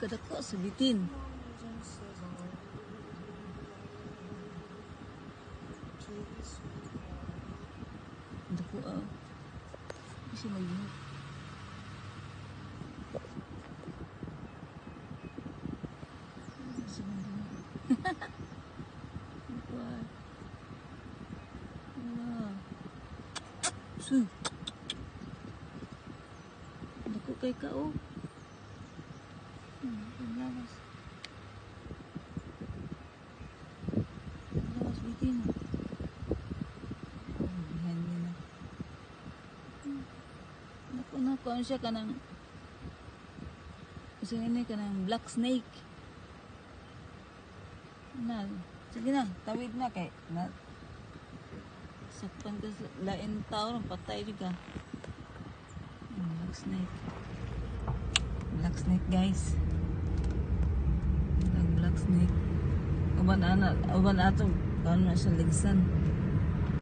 kadako sa bitin. Dako kasi mag-init. Dako kay ka lawas. Lawas bitin. Bihan niya na. Naku, ano siya kanang kasi ini kanang black snake. Na, sige na, tawid na kay na sakpan ka sa lain tao, patay ka. Black snake. Black snake guys. Black snake. Uban ato, kaon na siya ligsan.